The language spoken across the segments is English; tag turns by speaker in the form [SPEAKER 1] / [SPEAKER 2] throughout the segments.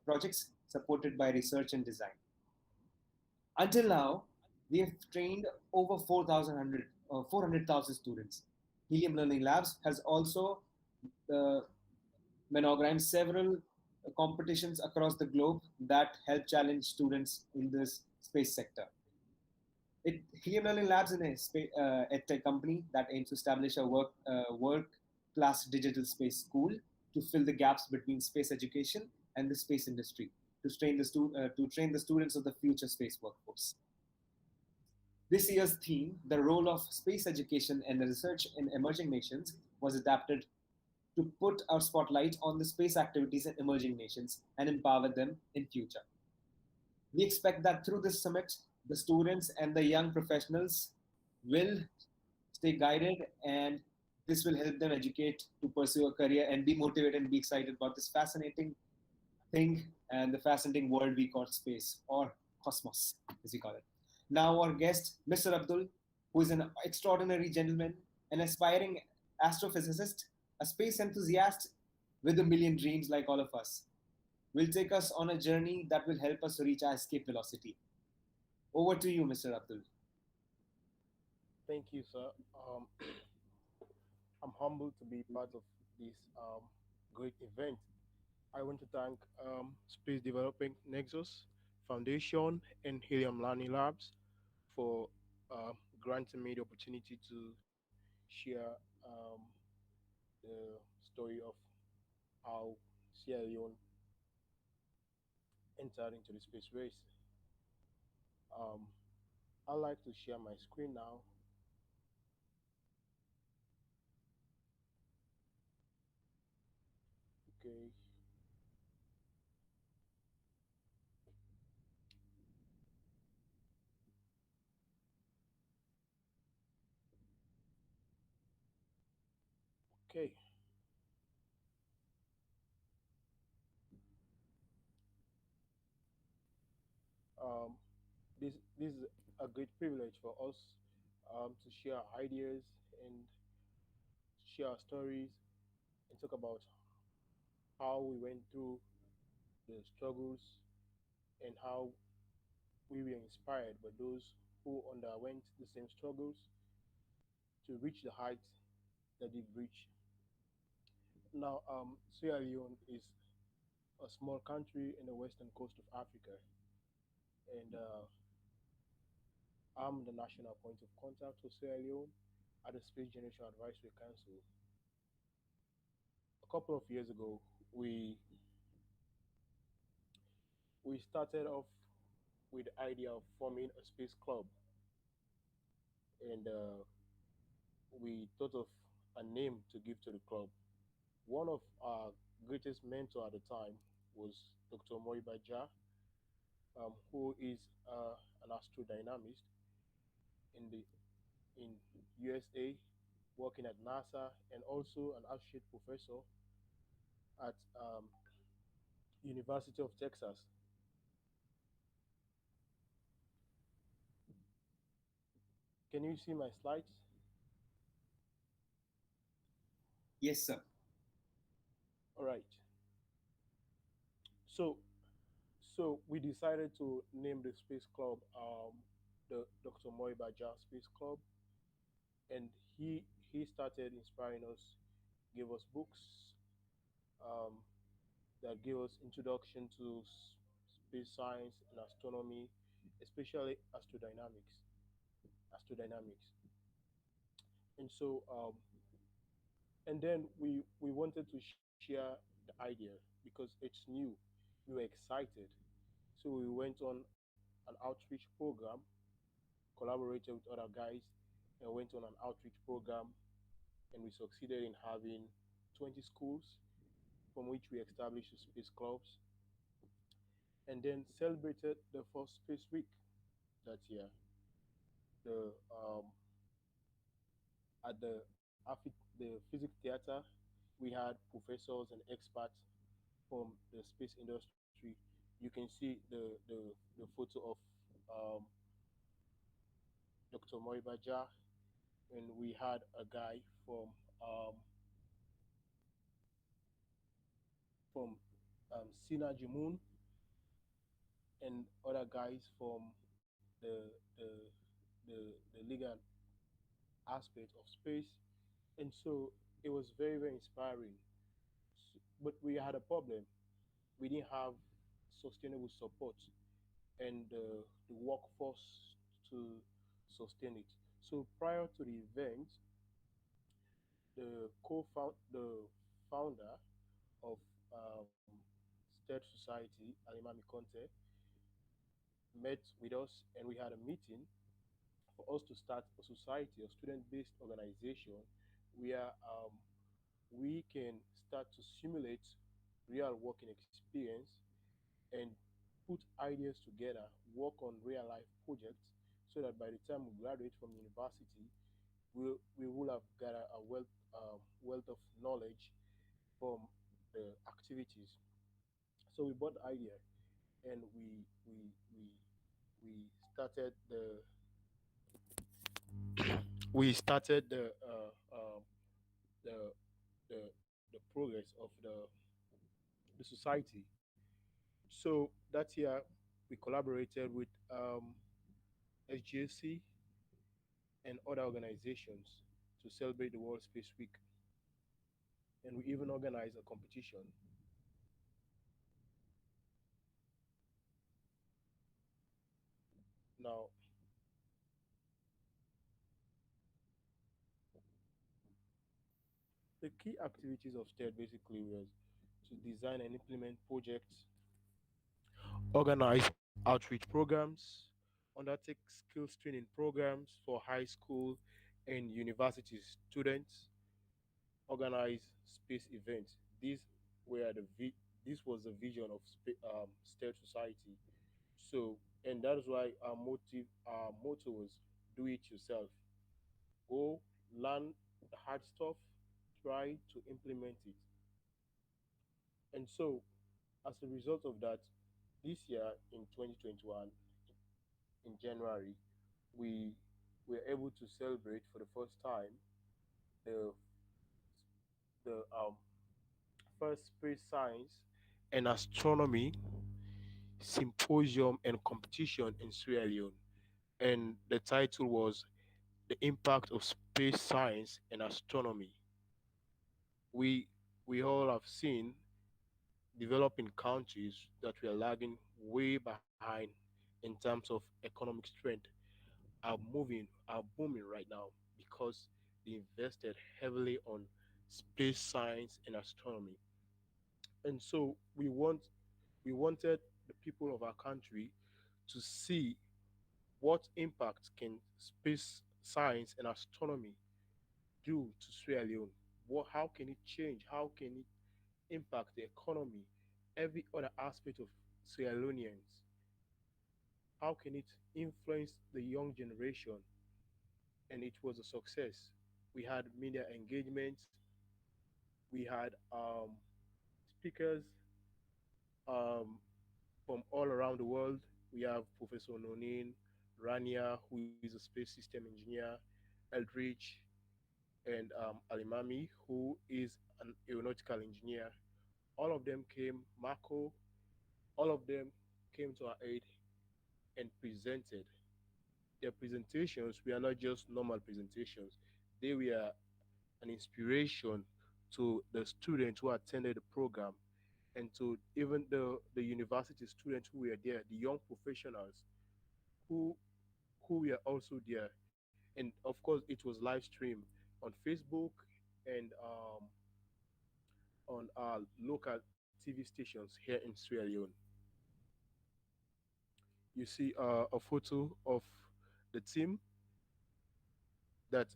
[SPEAKER 1] projects supported by research and design. Until now, we have trained over 400,000 students. Helium Learning Labs has also uh, monogrammed several competitions across the globe that help challenge students in this space sector. Helium Learning Labs is a edtech company that aims to establish a world-class digital space school to fill the gaps between space education and the space industry, to train the students of the future space workforce. This year's theme, the role of space education and research in emerging nations, was adapted to put our spotlight on the space activities in emerging nations and empower them in future. We expect that through this summit, the students and the young professionals will stay guided, and this will help them educate to pursue a career and be motivated and be excited about this fascinating thing and the fascinating world we call space or cosmos, as we call it. Now, our guest, Mr. Abdul, who is an extraordinary gentleman, an aspiring astrophysicist, a space enthusiast with a million dreams like all of us, will take us on a journey that will help us reach our escape velocity. Over to you, Mr. Abdul.
[SPEAKER 2] Thank you, sir. I'm humbled to be part of this great event. I want to thank Space Development Nexus Foundation and Helium Learning Labs for uh, granting me the opportunity to share the story of how Sierra Leone entered into the space race. Um, I'd like to share my screen now. Okay. Okay. Um, this is a great privilege for us to share ideas and share our stories and talk about how we went through the struggles and how we were inspired by those who underwent the same struggles to reach the heights that they've reached. Now, Sierra Leone is a small country in the western coast of Africa, and I'm the national point of contact for Sierra Leone at the Space Generation Advisory Council. A couple of years ago, we we started off with the idea of forming a space club, and we thought of a name to give to the club. One of our greatest mentor at the time was Dr. Moiba Jah, who is an astrodynamist in the in USA, working at NASA, and also an associate professor at University of Texas. Can you see my slides?
[SPEAKER 1] Yes, sir.
[SPEAKER 2] All right. So so we decided to name the space club the Dr. Moiba Jah Space Club, and he started inspiring us, gave us books um, that gave us introduction to space science and astronomy, especially astrodynamics. And so and then we wanted to share the idea because it's new. We were excited, so we went on an outreach program, collaborated with other guys, and went on an outreach program, and we succeeded in having 20 schools from which we established the space clubs, and then celebrated the first space week that year. The At the physics theater, we had professors and experts from the space industry. You can see the photo of um, Dr. Moribaja, and we had a guy um, from Synergy Moon, and other guys from the the legal aspect of space. And so it was very, very inspiring. But we had a problem. We didn't have sustainable support and the workforce to sustain it. So prior to the event, the founder of State Society, Alimami Conte, met with us and we had a meeting for us to start a society, a student-based organization where we can start to simulate real working experience and put ideas together, work on real life projects, so that by the time we graduate from university, we will have gathered a wealth of knowledge from the activities. So we bought the idea and we started the the the progress of the society. So that year we collaborated with SGC and other organizations to celebrate the World Space Week, and we even organized a competition. Now, the key activities of STED basically was to design and implement projects, organize outreach programs, undertake skills training programs for high school and university students, organize space events. Were the this was the vision of STED Society. So, and that is why our motto was do it yourself. Go learn the hard stuff, try to implement it. And so, as a result of that, this year in 2021, in January, we were able to celebrate for the first time the the first space science and astronomy symposium and competition in Sierra Leone. And the title was The Impact of Space Science and Astronomy. We we all have seen developing countries that were lagging way behind in terms of economic strength are booming right now because they invested heavily on space science and astronomy. And so we wanted the people of our country to see what impact can space science and astronomy do to Sierra Leone. How can it change? How can it impact the economy, every other aspect of Sierra Leoneans? How can it influence the young generation? And it was a success. We had media engagement. We had speakers um, from all around the world. We have Professor Nonin, Rania, who is a space system engineer, Eldridge, and Alimami, who is an aeronautical engineer. All of them came, Marco, all of them came to our aid and presented. Their presentations were not just normal presentations, they were an inspiration to the students who attended the program and to even the university students who were there, the young professionals who who were also there. And of course, it was live stream on Facebook and on our local TV stations here in Sierra Leone. You see a photo of the team that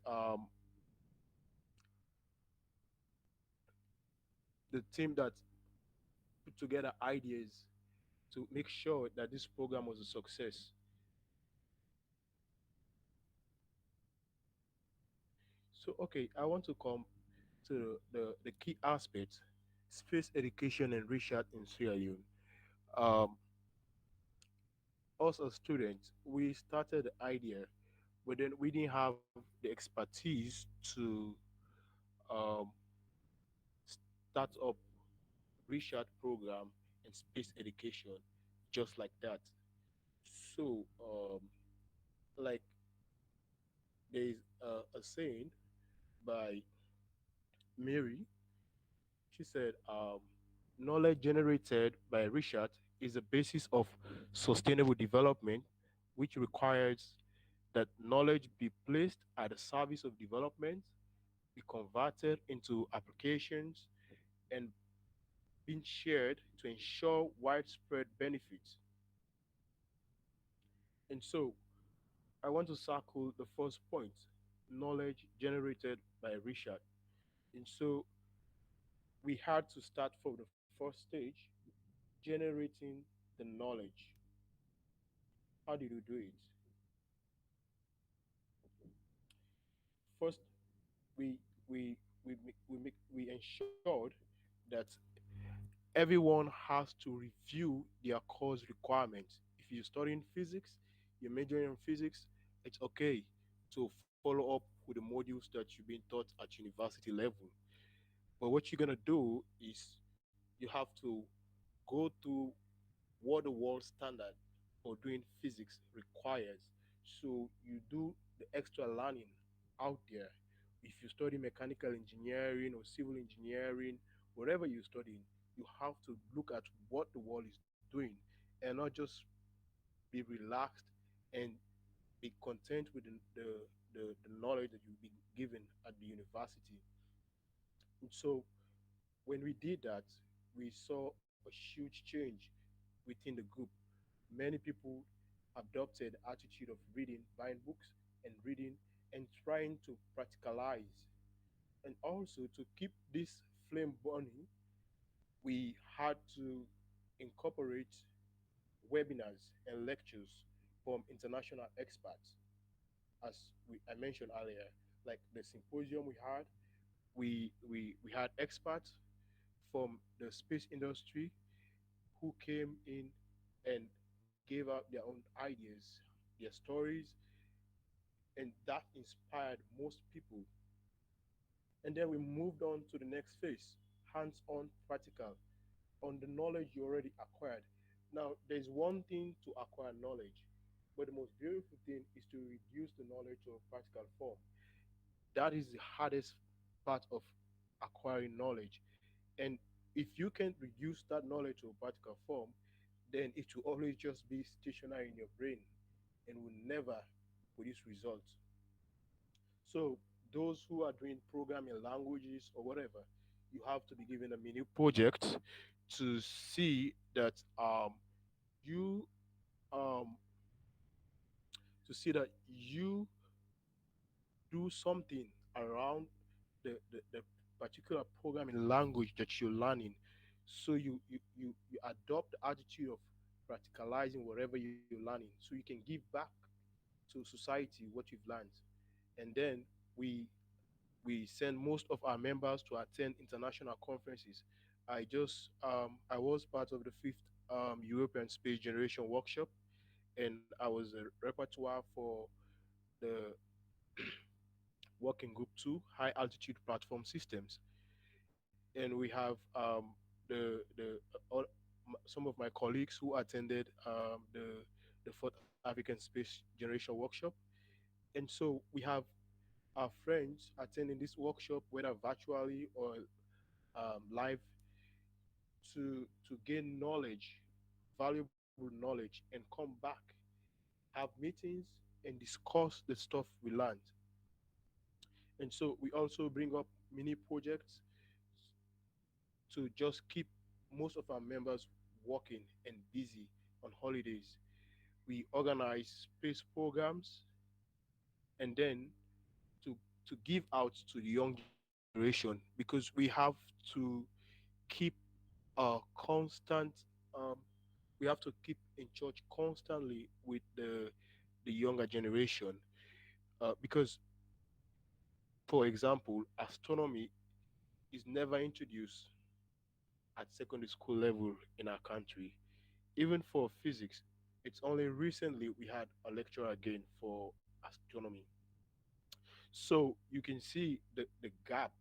[SPEAKER 2] the team that put together ideas to make sure that this program was a success. So, okay, I want to come to the key aspects space education and research in Sierra Leone. Um, us as students, we started the idea, but then we didn't have the expertise to um, start up research program and space education, just like that. So, like there's a saying by Mary. She said, knowledge generated by research is the basis of sustainable development, which requires that knowledge be placed at the service of development, be converted into applications, and being shared to ensure widespread benefits. And so, I want to circle the first point, knowledge generated by research. And so, we had to start from the first stage, generating the knowledge. How did we do it? First, we we ensured that everyone has to review their course requirements. If you're studying physics, you're majoring in physics, it's okay to follow up with the modules that you've been taught at university level. But what you're gonna do is you have to go through what the world standard for doing physics requires. So you do the extra learning out there. If you study mechanical engineering or civil engineering, whatever you're studying, you have to look at what the world is doing and not just be relaxed and be content with the knowledge that you've been given at the university. And so when we did that, we saw a huge change within the group. Many people adopted the attitude of reading, buying books and reading and trying to practicalize. And also to keep this flame burning, we had to incorporate webinars and lectures from international experts. As I mentioned earlier, like the symposium we had, we had experts from the space industry who came in and gave out their own ideas, their stories, and that inspired most people. And then we moved on to the next phase, hands on practical, on the knowledge you already acquired. Now, there's one thing to acquire knowledge, but the most beautiful thing is to reduce the knowledge to a practical form. That is the hardest part of acquiring knowledge. And if you can reduce that knowledge to a practical form, then it will always just be stationary in your brain and will never produce results. So those who are doing programming languages or whatever, you have to be given a mini project to see that you um, you do something around the particular programming language that you're learning. So you adopt the attitude of practicalizing whatever you're learning so you can give back to society what you've learned. And then we we send most of our members to attend international conferences. I was part of the fifth European Space Generation Workshop, and I was a repertoire for the working group two, high altitude platform systems, and we have some of my colleagues who attended the fourth African Space Generation Workshop, and so we have our friends attending this workshop, whether virtually or live, to gain knowledge, valuable knowledge, and come back, have meetings, and discuss the stuff we learned. And so we also bring up mini projects to just keep most of our members working and busy on holidays. We organize space programs and then to to give out to the young generation because we have to keep a constant um, we have to keep in touch constantly with the younger generation because for example astronomy is never introduced at secondary school level in our country. Even for physics, it's only recently we had a lecture again for astronomy. So you can see the gap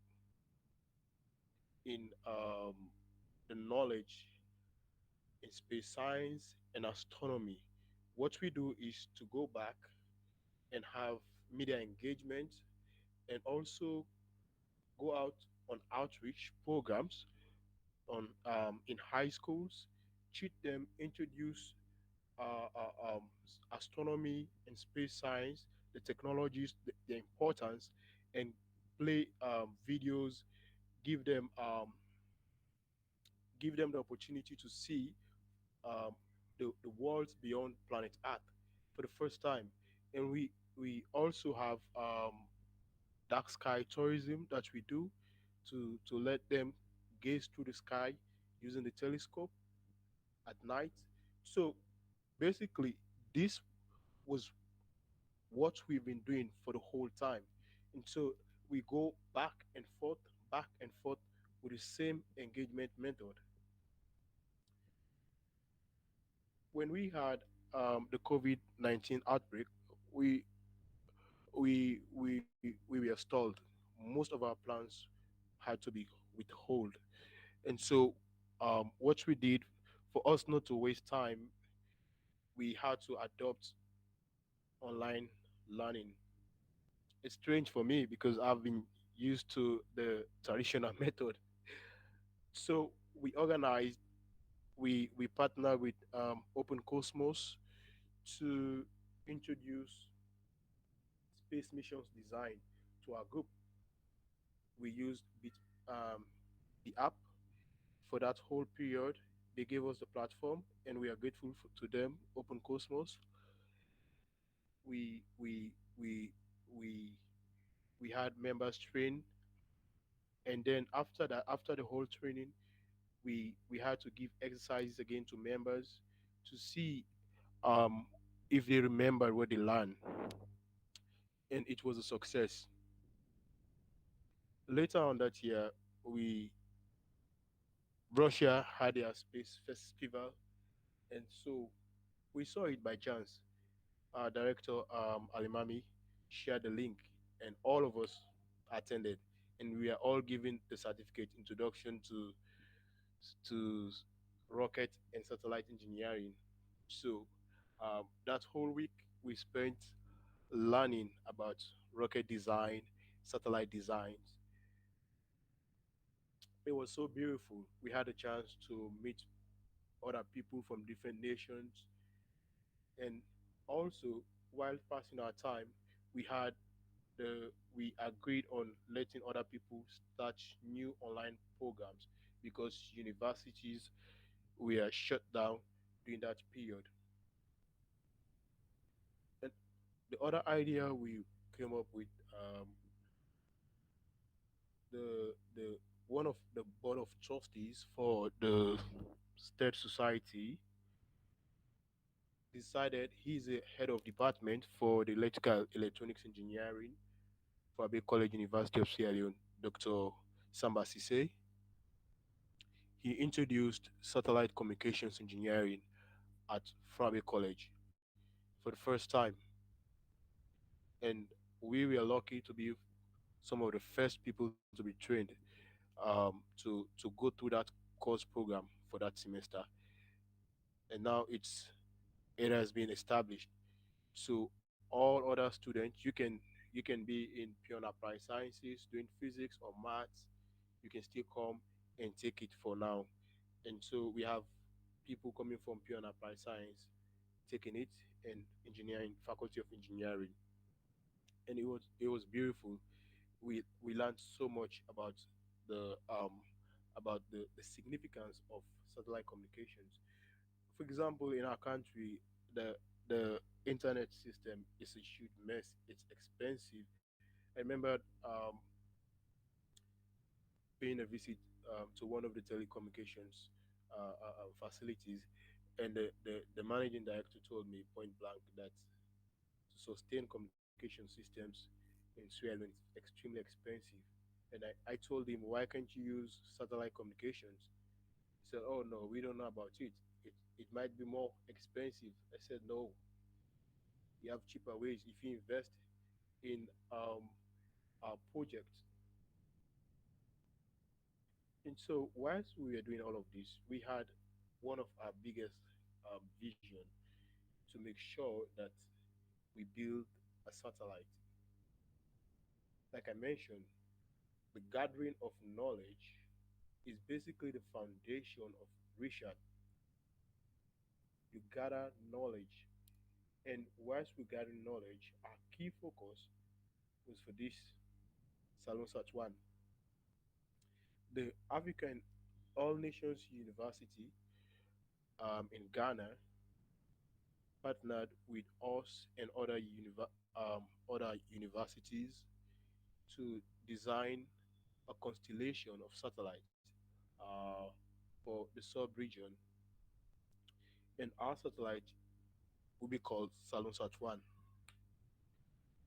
[SPEAKER 2] in the knowledge in space science and astronomy. What we do is to go back and have media engagement and also go out on outreach programs on in high schools, teach them, introduce astronomy and space science, the technologies, the importance, and play videos, give them um, give them the opportunity to see um, the worlds beyond planet Earth for the first time. And we also have dark sky tourism that we do to let them gaze through the sky using the telescope at night. So basically, this was what we've been doing for the whole time. And so we go back and forth with the same engagement method. When we had the COVID-19 outbreak, we we were stalled. Most of our plans had to be withhold, and so what we did for us not to waste time, we had to adopt online learning. It's strange for me because I've been used to the traditional method. So we organized, we partnered with Open Cosmos to introduce space missions design to our group. We used the app for that whole period. They gave us the platform, and we are grateful to them, Open Cosmos. We we we we we had members train, and then after that, after the whole training, we had to give exercises again to members to see um, if they remember what they learned, and it was a success. Later on that year, we Russia had their space festival, and so we saw it by chance. Our director Alimami shared the link, and all of us attended, and we are all given the certificate introduction to rocket and satellite engineering. So that whole week we spent learning about rocket design, satellite designs. It was so beautiful. We had a chance to meet other people from different nations, and also while passing our time, we had we agreed on letting other people start new online programs because universities were shut down during that period. And the other idea we came up with, the one of the board of trustees for the state society decided he's a head of department for the electrical electronics engineering for Abbey College University of Sierra Leone, Dr. Samba Sesay. He introduced satellite communications engineering at Frabe College for the first time, and we were lucky to be some of the first people to be trained to go through that course program for that semester. And now it has been established. So all other students, you can be in pure and applied sciences, doing physics or maths. You can still come and take it for now. And so we have people coming from pure and applied science taking it, and engineering, faculty of engineering, and it was beautiful. We learned so much the the significance of satellite communications. For example, in our country, the internet system is a huge mess. It's expensive. I remember paying a visit to one of the telecommunications facilities, and the managing director told me point blank that to sustain communication systems in Sierra Leone is extremely expensive. And I told him, why can't you use satellite communications? He said, oh no, we don't know about it. It might be more expensive. I said, no, you have cheaper ways if you invest in our projects. And so whilst we were doing all of this, we had one of our biggest vision to make sure that we build a satellite. Like I mentioned, the gathering of knowledge is basically the foundation of research. You gather knowledge, and whilst we gather knowledge, our key focus was for this Salon Search One. The African All Nations University in Ghana partnered with us and other universities to design a constellation of satellites uh, for the sub-region, and our satellite will be called Salon Search One.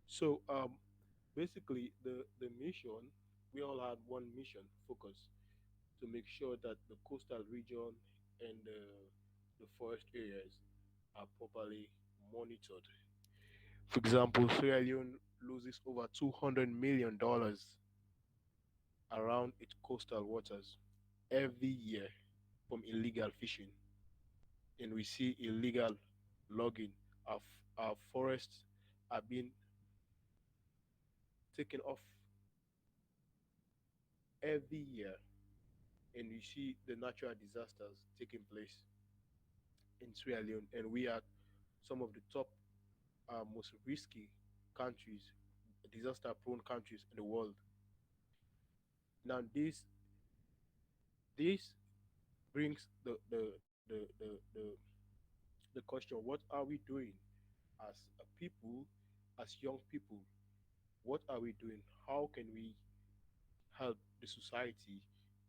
[SPEAKER 2] So basically, the mission, we all had one mission focus to make sure that the coastal region and the forest areas are properly monitored. For example, Sierra Leone loses over $200 million around its coastal waters every year from illegal fishing, and we see illegal logging. Our forests are being taken off every year, and we see the natural disasters taking place in Sierra Leone, and we are some of the top most risky countries, disaster-prone countries in the world. Now, this brings the question: what are we doing as a people, as young people? What are we doing? How can we help the society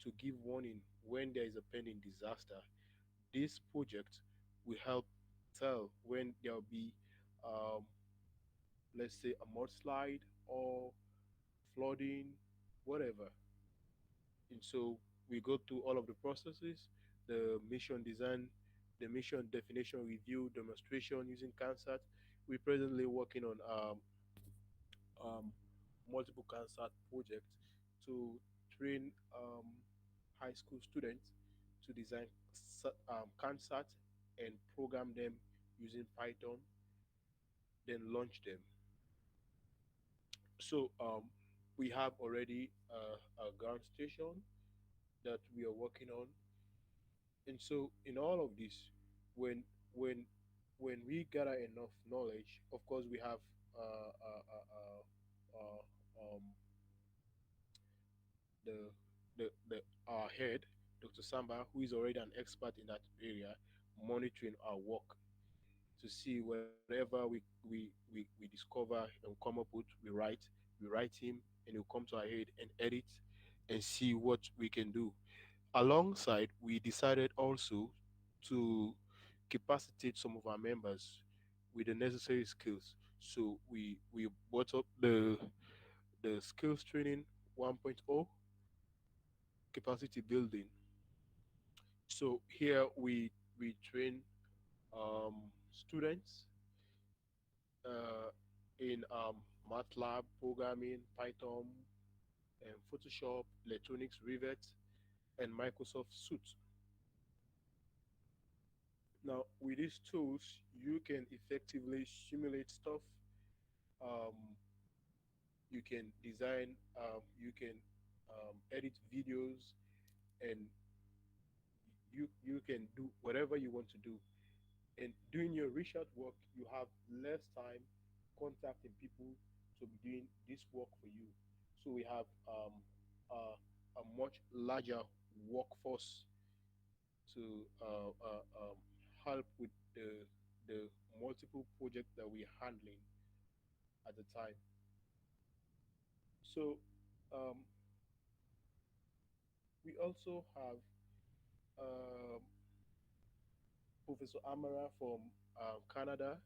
[SPEAKER 2] to give warning when there is a pending disaster? This project will help tell when there will be, um, let's say, a mudslide or flooding, whatever. And so we go through all of the processes, the mission design, the mission definition review, demonstration using CANSAT. We're presently working on um, multiple CANSAT projects to train high school students to design CANSAT and program them using Python, then launch them. So we have already a ground station that we are working on. And so in all of this, when when when we gather enough knowledge, of course we have uh, uh, uh, uh, um, the our head, Dr. Samba, who is already an expert in that area, monitoring our work to see whatever we discover and come up with, we write him, and he'll come to our head and edit and see what we can do. Alongside, we decided also to capacitate some of our members with the necessary skills. So we brought up the skills training 1.0 capacity building. So here we train students uh, in MATLAB programming, Python, and Photoshop, electronics, Rivet, and Microsoft Suite. Now, with these tools, you can effectively simulate stuff. Um, you can design, you can edit videos, and you can do whatever you want to do. And doing your research work, you have less time contacting people to be doing this work for you. So we have a much larger workforce to help with the multiple projects that we're handling at the time. So um, we also have um, Professor Amara from Canada,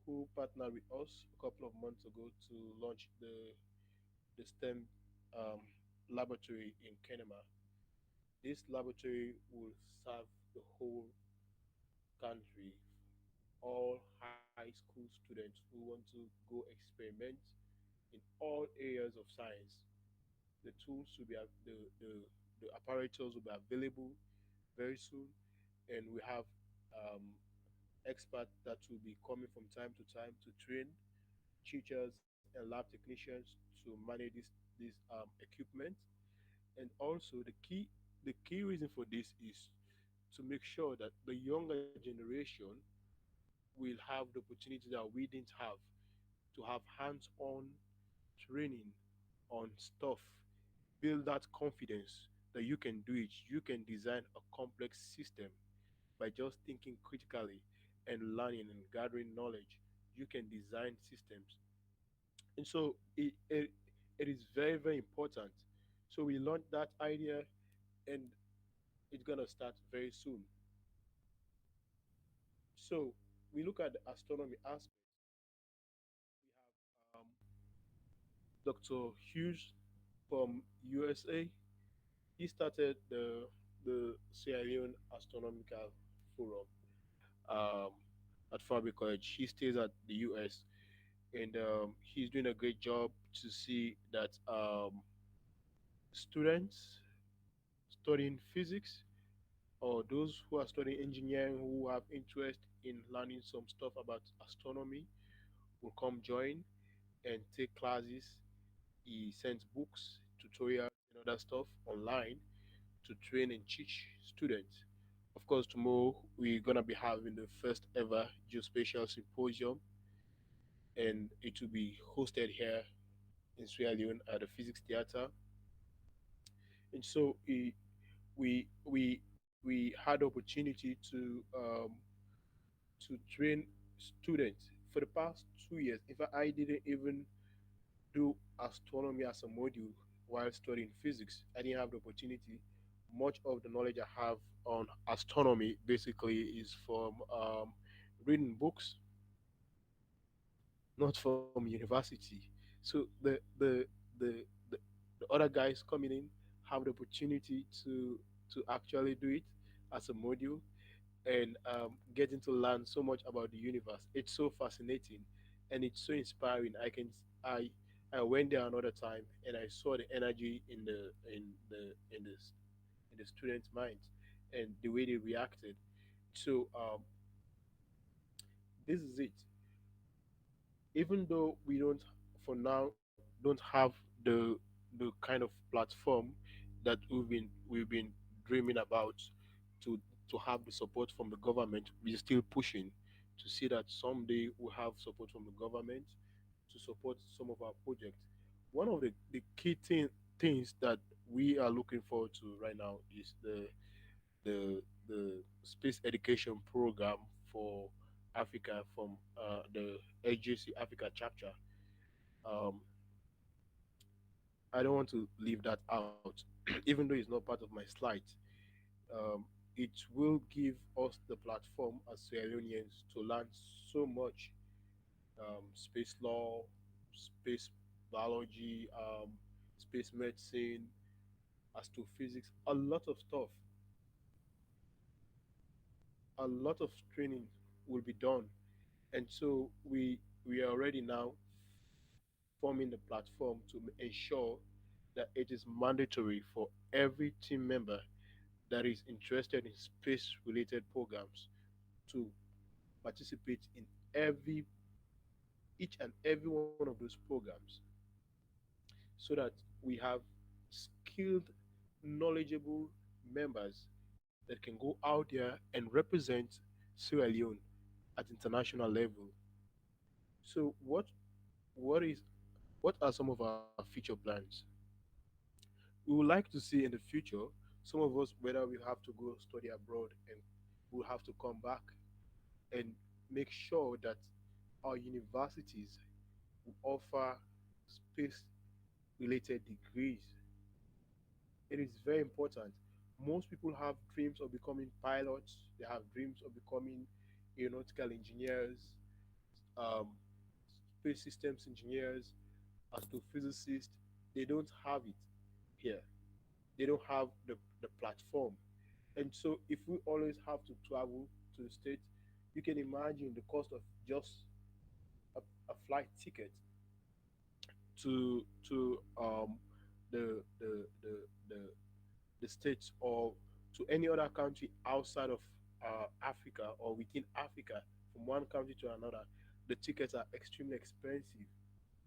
[SPEAKER 2] who partnered with us a couple of months ago to launch the STEM um, laboratory in Kenema. This laboratory will serve the whole country, all high school students who want to go experiment in all areas of science. The tools will be the apparatus will be available very soon, and we have um, experts that will be coming from time to time to train teachers and lab technicians to manage this equipment. And also the key reason for this is to make sure that the younger generation will have the opportunity that we didn't have to have hands-on training on stuff, build that confidence that you can do it. You can design a complex system by just thinking critically and learning and gathering knowledge. You can design systems. And so it is very, very important. So we launched that idea, and it's going to start very soon. So we look at the astronomy aspect. We have Dr. Hughes from USA. He started the Sierra Leone Astronomical Forum um, at Fabric College. He stays at the US, and he's doing a great job to see that students studying physics or those who are studying engineering who have interest in learning some stuff about astronomy will come join and take classes. He sends books, tutorials, and other stuff online to train and teach students. Of course, tomorrow we're gonna be having the first ever geospatial symposium, and it will be hosted here in Sierra Leone at the Physics Theater. And so we had the opportunity to train students for the past 2 years. In fact, I didn't even do astronomy as a module while studying physics. I didn't have the opportunity. Much of the knowledge I have on astronomy basically is from reading books, not from university. So the the other guys coming in have the opportunity to actually do it as a module and getting to learn so much about the universe. It's so fascinating and it's so inspiring. I went there another time and I saw the energy in the students' minds and the way they reacted. So this is it. Even though we don't for now don't have the kind of platform that we've been dreaming about to to have the support from the government, we're still pushing to see that someday we'll have support from the government to support some of our projects. One of the things that we are looking forward to right now is the space education program for Africa from the AJC Africa chapter. Um, I don't want to leave that out, even though it's not part of my slides. Um, it will give us the platform as Sierra Leoneans to learn so much space law, space biology, space medicine, astrophysics, a lot of stuff, a lot of training will be done. And so we are already now forming the platform to ensure that it is mandatory for every team member that is interested in space related programs to participate in every each and every one of those programs so that we have skilled, knowledgeable members that can go out there and represent Sierra Leone at international level. So what is what are some of our future plans? We would like to see in the future some of us whether we have to go study abroad and we'll have to come back and make sure that our universities will offer space related degrees. It is very important. Most people have dreams of becoming pilots, they have dreams of becoming aeronautical engineers, um, space systems engineers, astrophysicists. They don't have it here. They don't have the platform. And so if we always have to travel to the States, you can imagine the cost of just a flight ticket to the, the the the the states or to any other country outside of Africa or within Africa from one country to another, the tickets are extremely expensive.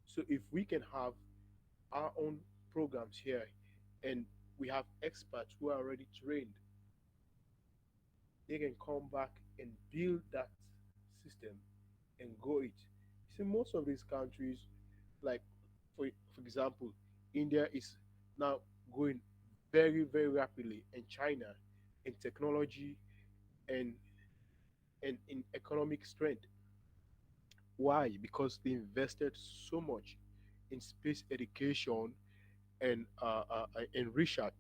[SPEAKER 2] So if we can have our own programs here and we have experts who are already trained, they can come back and build that system and go it. You see, most of these countries, like for example, India is now going very very rapidly, and China in technology and in economic strength. Why? Because they invested so much in space education and research.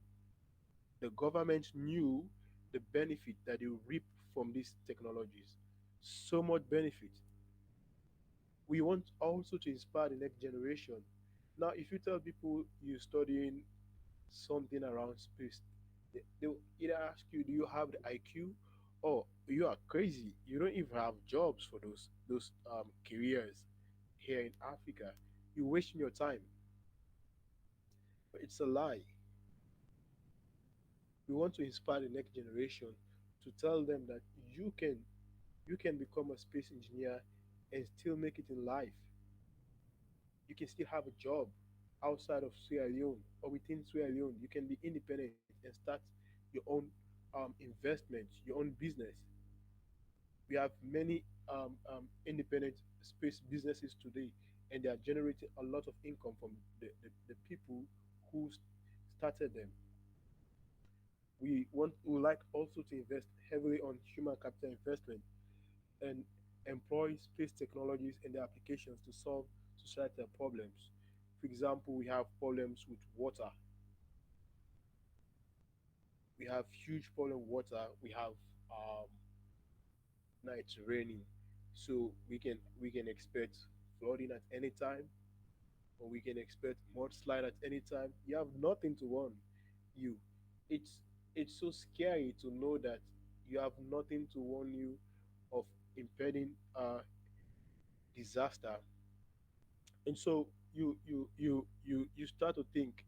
[SPEAKER 2] The government knew the benefit that they reap from these technologies. So much benefit. We want also to inspire the next generation. Now, if you tell people you're studying something around space, they'll either ask you, "Do you have the IQ?" or "You are crazy. You don't even have jobs for those careers here in Africa. You're wasting your time." But it's a lie. We want to inspire the next generation to tell them that you can become a space engineer and still make it in life. You can still have a job outside of Sierra Leone or within Sierra Leone. You can be independent and start your own investment, your own business. We have many independent space businesses today, and they are generating a lot of income from the people who started them. We like also to invest heavily on human capital investment and employ space technologies and their applications to solve societal problems. For example, we have problems with water. We have huge problem with water. We have um, now it's raining, so we can expect flooding at any time, or we can expect mudslide at any time. You have nothing to warn you. It's it's so scary to know that you have nothing to warn you of impending disaster. And so you start to think,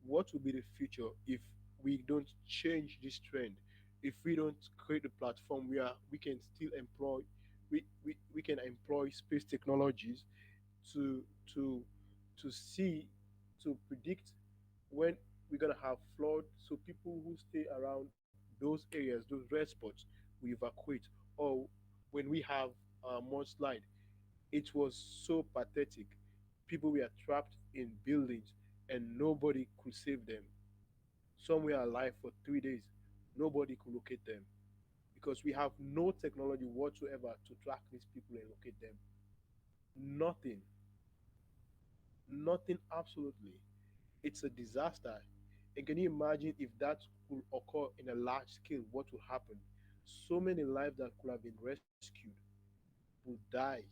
[SPEAKER 2] what will be the future if we don't change this trend, if we don't create a platform where we can employ space technologies to to to see, to predict when we're gonna have flood, so people who stay around those areas, those red spots, will evacuate. Or when we have mudslide, it was so pathetic. People were trapped in buildings and nobody could save them. Some were alive for 3 days. Nobody could locate them because we have no technology whatsoever to track these people and locate them. Nothing. Nothing absolutely. It's a disaster. And can you imagine if that could occur in a large scale, what would happen? So many lives that could have been rescued would die.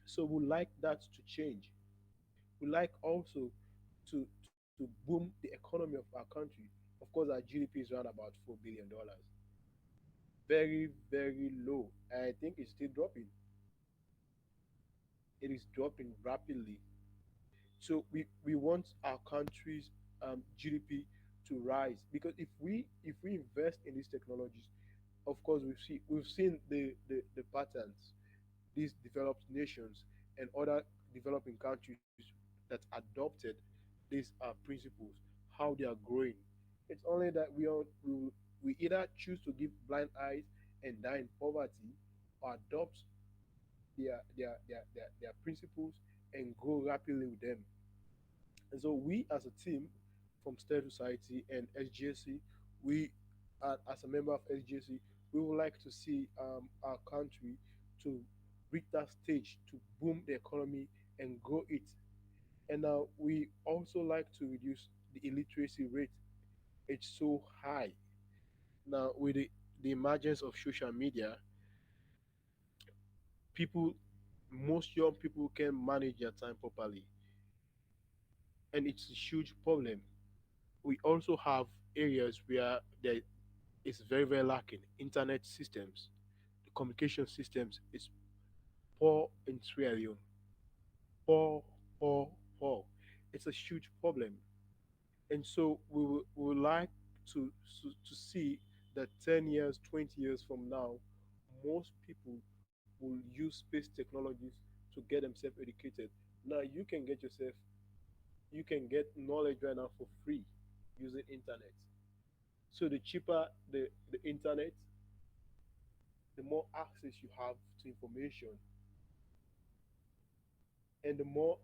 [SPEAKER 2] So we like that to change. We like also to boom the economy of our country. Of course, our GDP is around about $4 billion. Very, very low. I think it's still dropping. It is dropping rapidly. So we want our country's GDP to rise, because if we invest in these technologies, of course we've seen the patterns. These developed nations and other developing countries that adopted these principles, how they are growing. It's only that we either choose to give blind eyes and die in poverty, or adopt their principles and grow rapidly with them. And so we as a team from State Society and SGSC, we as a member of SGSC, we would like to see our country to reach that stage to boom the economy and grow it. And now we also like to reduce the illiteracy rate. It's so high. Now with the emergence of social media, people, most young people can manage their time properly, and it's a huge problem. We also have areas where there is very very lacking. Internet systems, the communication systems is poor in Sierra Leone. Poor, poor, poor. It's a huge problem. And so we would like to see that 10 years, 20 years from now, most people will use space technologies to get themselves educated. Now you can get knowledge right now for free using internet. So the cheaper the internet, the more access you have to information, and the more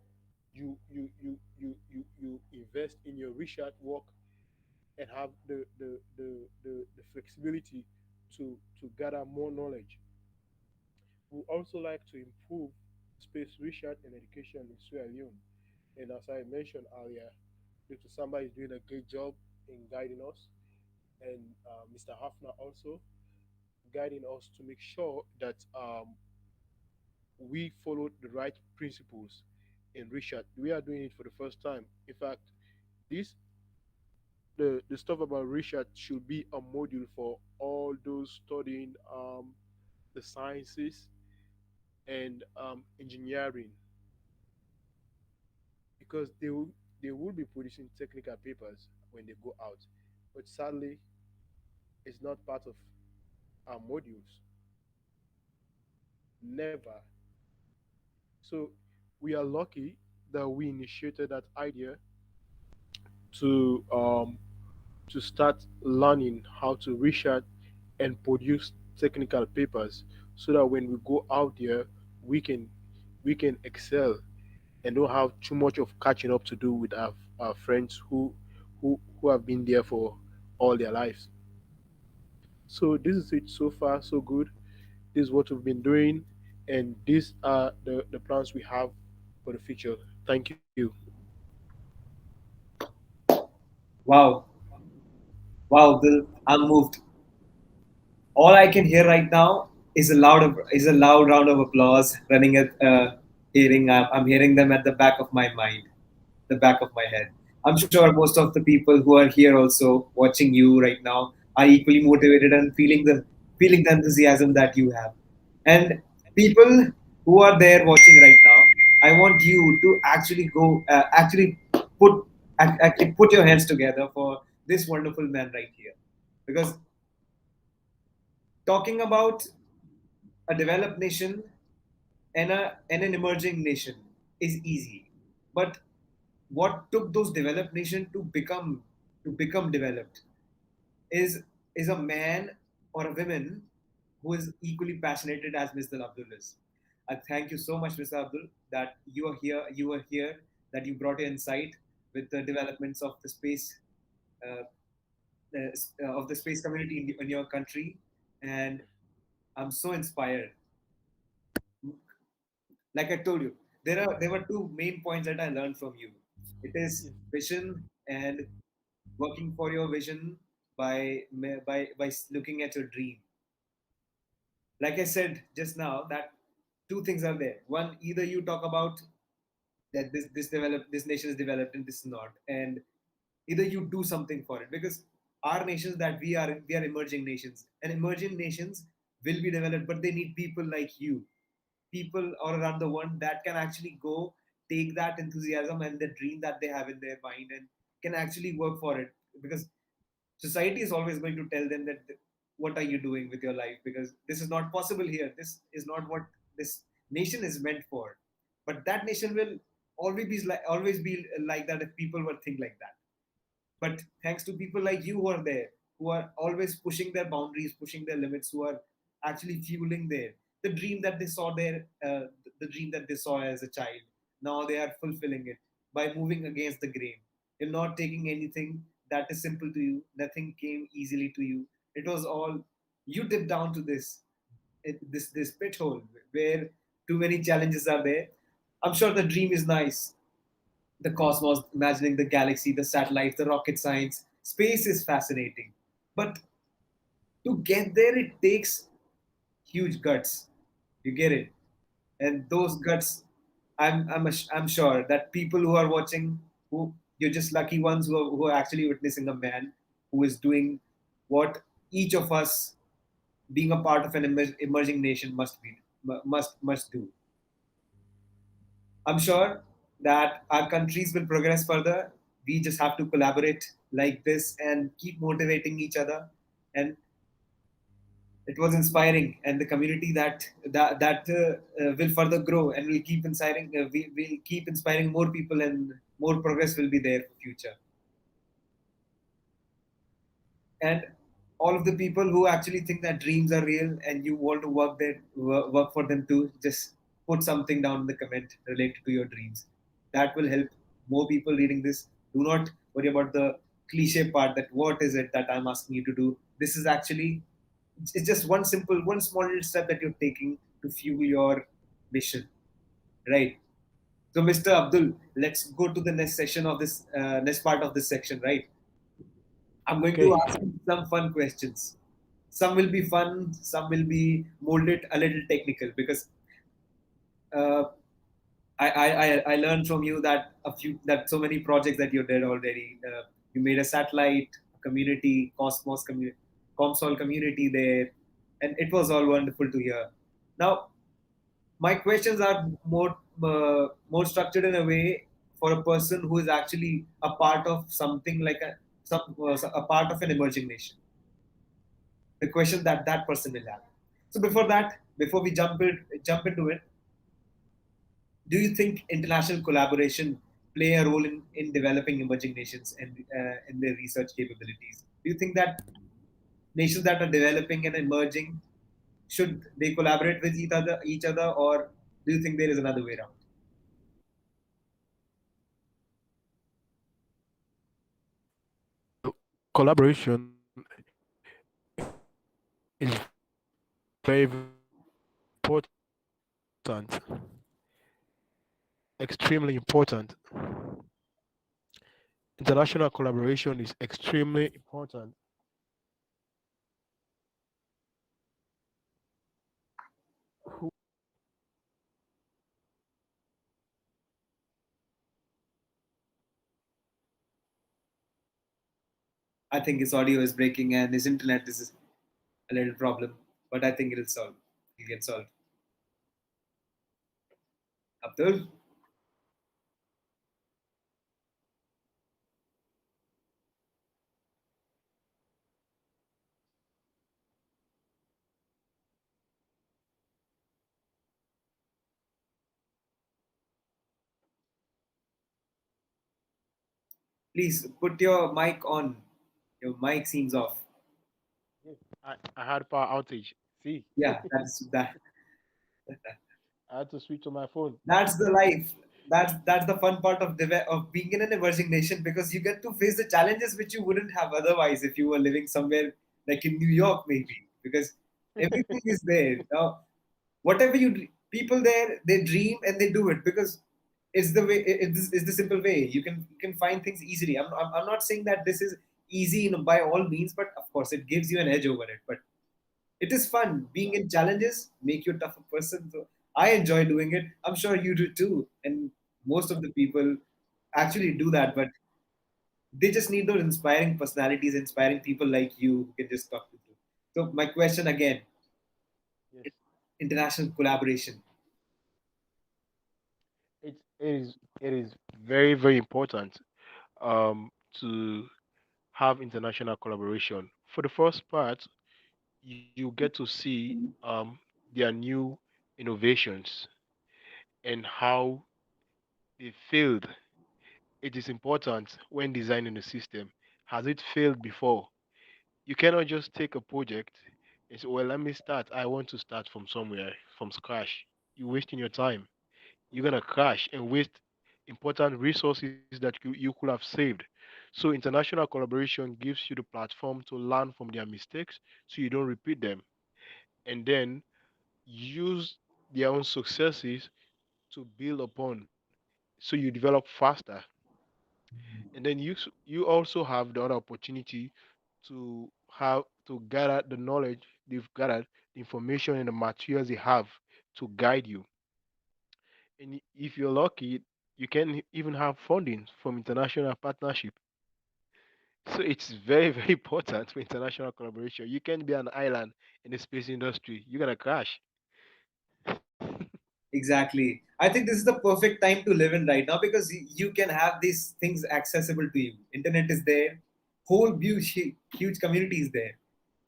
[SPEAKER 2] you invest in your research work and have the flexibility to gather more knowledge. We also like to improve space research and education in Sierra Leone. And as I mentioned earlier, Dr. Samba is doing a great job in guiding us, and Mr. Hafner also guiding us to make sure that we follow the right principles in research. We are doing it for the first time. In fact, this the stuff about research should be a module for all those studying the sciences and engineering, because they will be producing technical papers when they go out, but sadly it's not part of our modules. Never. So we are lucky that we initiated that idea to start learning how to research and produce technical papers, so that when we go out there we can excel and don't have too much of catching up to do with our friends who have been there for all their lives. So this is it so far, so good. This is what we've been doing, and these are the plans we have for the future. Thank you.
[SPEAKER 1] Wow, wow, Bill, I'm moved. All I can hear right now is a loud round of applause running at hearing. I'm hearing them at the back of my mind, the back of my head. I'm sure most of the people who are here also watching you right now are equally motivated and feeling the enthusiasm that you have. And people who are there watching right now, I want you to put actually put your hands together for this wonderful man right here, because talking about a developed nation and an emerging nation is easy, but what took those developed nation to become developed is is a man or a woman who is equally passionate as Mr. Abdul is. I thank you so much, Mr. Abdul, that you are here. You are here. That you brought your insight with the developments of the space uh, of the space community in your country, and I'm so inspired. Like I told you, there were two main points that I learned from you. It is vision and working for your vision by looking at your dream. Like I said just now, that two things are there. One, either you talk about that this nation is developed and this is not, and either you do something for it, because our nations that we are emerging nations, and emerging nations will be developed, but they need people like you, people all around the world that can actually go take that enthusiasm and the dream that they have in their mind and can actually work for it, because society is always going to tell them that what are you doing with your life, because this is not possible here, this is not what this nation is meant for. But that nation will always be like that if people were think like that. But thanks to people like you who are there, who are always pushing their boundaries, pushing their limits, who are actually fueling the dream that they saw there, the dream that they saw as a child. Now they are fulfilling it by moving against the grain. You're not taking anything that is simple to you. Nothing came easily to you. It was all you dipped down to this pit hole where too many challenges are there. I'm sure the dream is nice, the cosmos, imagining the galaxy, the satellites, the rocket science. Space is fascinating. But to get there, it takes huge guts. You get it? And those guts, I'm sure that people who are watching, who you're just lucky ones who are actually witnessing a man who is doing what each of us, being a part of an emerging nation, must do. I'm sure that our countries will progress further. We just have to collaborate like this and keep motivating each other. And It was inspiring, and the community that will further grow and will keep inspiring. We will keep inspiring more people, and more progress will be there for future. And all of the people who actually think that dreams are real and you want to work for them too, just put something down in the comment related to your dreams. That will help more people reading this. Do not worry about the cliche part, that what is it that I'm asking you to do. This is actually, it's just one small little step that you're taking to fuel your mission, right? So Mr. Abdul, let's go to the next session of this next part of this section, right? I'm going to
[SPEAKER 2] Okay.
[SPEAKER 1] ask you some fun questions. Some will be fun, some will be molded a little technical, because uh, I learned from you that so many projects that you did already. You made a satellite, a community, Comsol community there, and it was all wonderful to hear. Now, my questions are more structured in a way for a person who is actually a part of something like a part of an emerging nation. The question that that person will have. So before that, before we jump into it, do you think international collaboration play a role in developing emerging nations and in their research capabilities? Do you think that nations that are developing and emerging, should they collaborate with each other, or do you think there is another way around?
[SPEAKER 2] Collaboration is very, very important, extremely important. International collaboration is extremely important.
[SPEAKER 1] I think his audio is breaking and his internet is a little problem, but I think it'll get solved. Abdul, please put your mic on. Your mic seems off.
[SPEAKER 2] Yes, I had power outage. See,
[SPEAKER 1] Yeah, that.
[SPEAKER 2] I had to switch to my phone.
[SPEAKER 1] That's the life. That's the fun part of being in an emerging nation, because you get to face the challenges which you wouldn't have otherwise if you were living somewhere like in New York maybe, because everything is there now. Whatever people there, they dream and they do it because it's the way. It's the simple way. You can find things easily. I'm not saying that this is easy, by all means, but of course it gives you an edge over it. But it is fun being in challenges, make you a tougher person. So I enjoy doing it. I'm sure you do too, and most of the people actually do that. But they just need those inspiring personalities, inspiring people like you who can just talk to them. So my question again:
[SPEAKER 2] Yes,
[SPEAKER 1] international collaboration.
[SPEAKER 2] it is very very important to have international collaboration. For the first part, you get to see their new innovations and how they failed. It is important when designing a system. Has it failed before? You cannot just take a project and say, well, let me start. I want to start from somewhere, from scratch. You're wasting your time. You're going to crash and waste important resources that you could have saved. So, international collaboration gives you the platform to learn from their mistakes so you don't repeat them. And then use their own successes to build upon so you develop faster. And then you also have the other opportunity to have to gather the knowledge they've gathered, the information and the materials they have to guide you. And if you're lucky, you can even have funding from international partnership. So it's very very important for international collaboration. You can't be an island in the space industry. You're gonna crash.
[SPEAKER 1] Exactly. I think this is the perfect time to live in right now, because you can have these things accessible to you. Internet is there, whole huge community is there.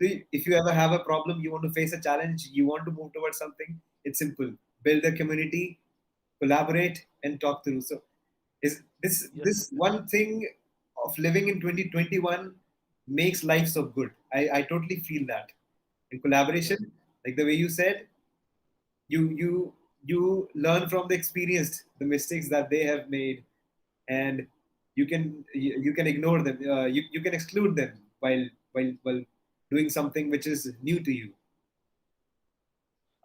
[SPEAKER 1] If you ever have a problem, you want to face a challenge, you want to move towards something, it's simple. Build a community, collaborate, and talk through. So, is
[SPEAKER 2] Yes,
[SPEAKER 1] this one thing of living in 2021 makes life so good. I totally feel that. In
[SPEAKER 2] yes,
[SPEAKER 1] collaboration, like the way you said, you learn from the experienced, the mistakes that they have made, and you can ignore them. You can exclude them while doing something which is new to you.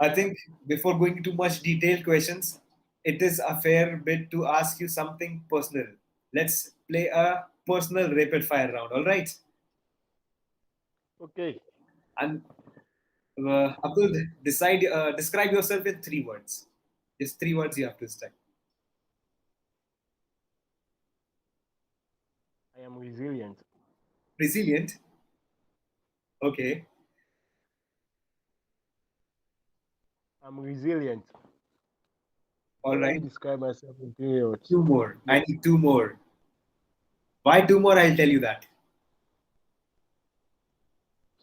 [SPEAKER 1] I
[SPEAKER 2] yep.
[SPEAKER 1] think before going into much detailed questions, it is a fair bit to ask you something personal. Let's play a personal rapid fire round. All right.
[SPEAKER 2] Okay,
[SPEAKER 1] And Abdul, describe yourself in 3 words. Just 3 words you have to describe.
[SPEAKER 2] I am resilient.
[SPEAKER 1] Resilient. Okay.
[SPEAKER 2] I'm resilient.
[SPEAKER 1] All
[SPEAKER 2] Let
[SPEAKER 1] right.
[SPEAKER 2] me describe myself in 3 words.
[SPEAKER 1] Two more. I
[SPEAKER 2] Yes.
[SPEAKER 1] need two more. Why two more? I'll tell you that.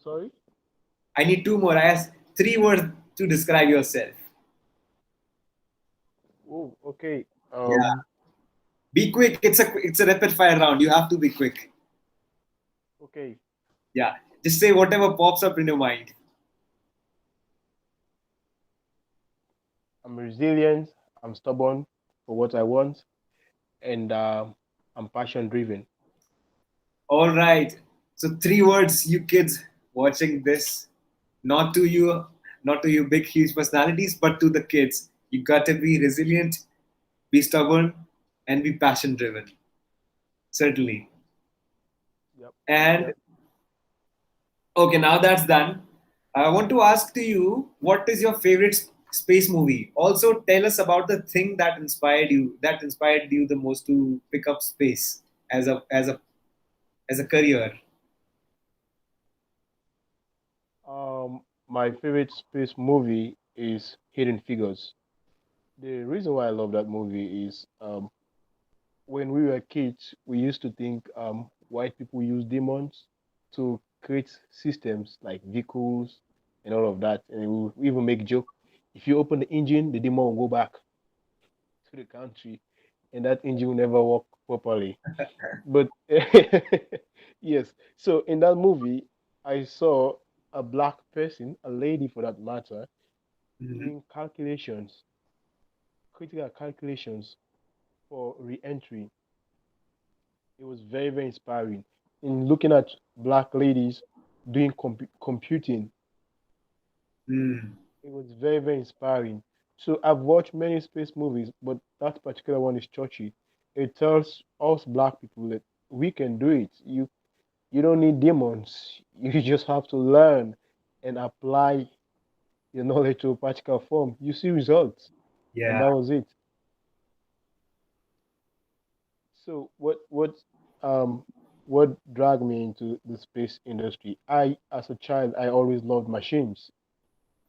[SPEAKER 2] Sorry?
[SPEAKER 1] I need two more. I asked 3 words to describe yourself.
[SPEAKER 2] Oh, okay.
[SPEAKER 1] Yeah. Be quick. It's a rapid fire round. You have to be quick.
[SPEAKER 2] Okay.
[SPEAKER 1] Yeah. Just say whatever pops up in your mind.
[SPEAKER 2] I'm resilient. I'm stubborn for what I want, and I'm passion driven.
[SPEAKER 1] All right. So 3 words, you kids watching this, not to you, not to you big huge personalities, but to the kids. You gotta be resilient, be stubborn, and be passion driven. Certainly.
[SPEAKER 2] Yep.
[SPEAKER 1] And
[SPEAKER 2] Yep.
[SPEAKER 1] okay, now that's done. I want to ask to you, what is your favorite space movie? Also, tell us about the thing that inspired you the most to pick up space as a career.
[SPEAKER 2] My favorite space movie is Hidden Figures. The reason why I love that movie is when we were kids, we used to think white people use demons to create systems like vehicles and all of that. And we even make joke. If you open the engine, the demon will go back to the country, and that engine will never work properly. But yes, so in that movie, I saw a black person, a lady for that matter,
[SPEAKER 1] Mhm.
[SPEAKER 2] doing calculations, critical calculations for re-entry. It was very, very inspiring. In looking at black ladies doing computing,
[SPEAKER 1] Mm.
[SPEAKER 2] it was very, very inspiring. So I've watched many space movies, but that particular one is churchy. It tells us black people that we can do it. You don't need demons. You just have to learn and apply your knowledge to a practical form. You see results, and
[SPEAKER 1] Yeah.
[SPEAKER 2] that was it. So um what dragged me into the space industry? As a child, I always loved machines.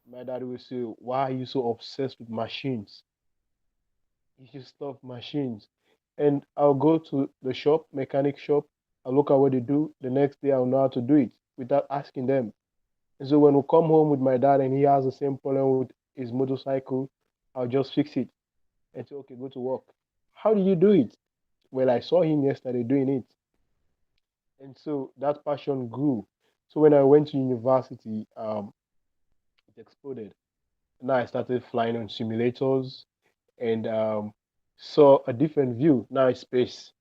[SPEAKER 2] My dad would say, "Why are you so obsessed with machines? You just love machines." And I'll go to the shop, mechanic shop. I'll look at what they do. The next day, I'll know how to do it without asking them. And so when we come home with my dad and he has the same problem with his motorcycle, I'll just fix it and say, "Okay, go to work." How did you do it? Well, I saw him yesterday doing it. And so that passion grew. So when I went to university, it exploded. Now I started flying on simulators and saw a different view. Now it's space,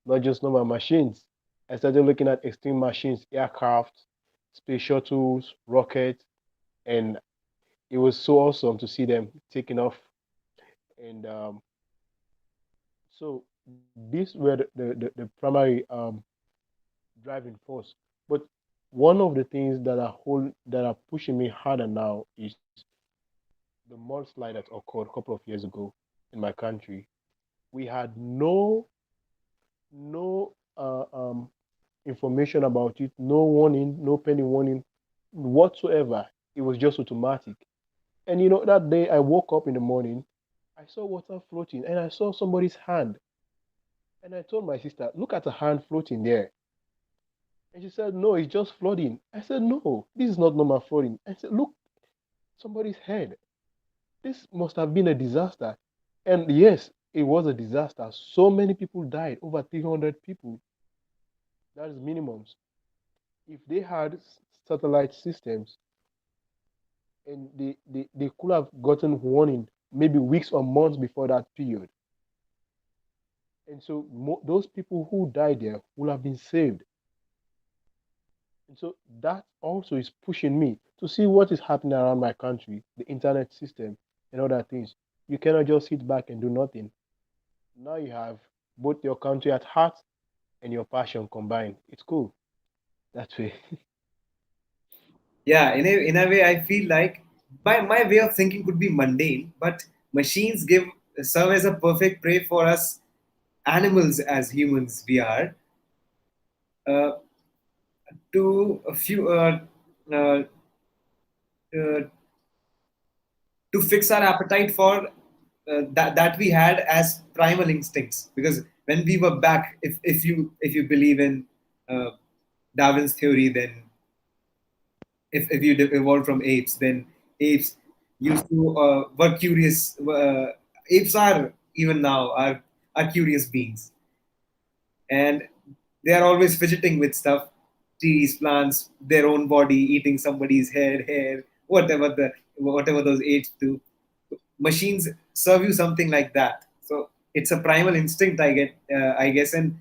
[SPEAKER 2] not just normal machines. I started looking at extreme machines, aircraft, space shuttles, rockets, and it was so awesome to see them taking off. And so these were the primary driving force. But one of the things that are pushing me harder now is the mudslide that occurred a couple of years ago in my country. We had no information about it, no warning, no penny warning whatsoever. It was just automatic. And that day I woke up in the morning, I saw water floating, and I saw somebody's hand. And I told my sister, "Look at a hand floating there." And she said, no, it's just flooding. I said, no, this is not normal flooding. I said, look, somebody's head. This must have been a disaster. And yes, it was a disaster. So many people died, over 300 people. That is minimums. If they had satellite systems and they could have gotten warning maybe weeks or months before that period. And so those people who died there will have been saved. And so that also is pushing me to see what is happening around my country, the internet system, and other things. You cannot just sit back and do nothing. Now you have both your country at heart and your passion combined. It's cool that way.
[SPEAKER 1] Yeah, in a way, I feel like my way of thinking could be mundane, but machines serve as a perfect prey for us animals as humans we are, uh, to a few uh, uh, to fix our appetite for that we had as primal instincts. Because when we were back, if you believe in uh, Darwin's theory, then if you evolved from apes, then apes used to were curious. Apes are even now are curious beings, and they are always fidgeting with stuff, trees, plants, their own body, eating somebody's hair, whatever those apes do. Machines serve you something like that. So it's a primal instinct, I guess, and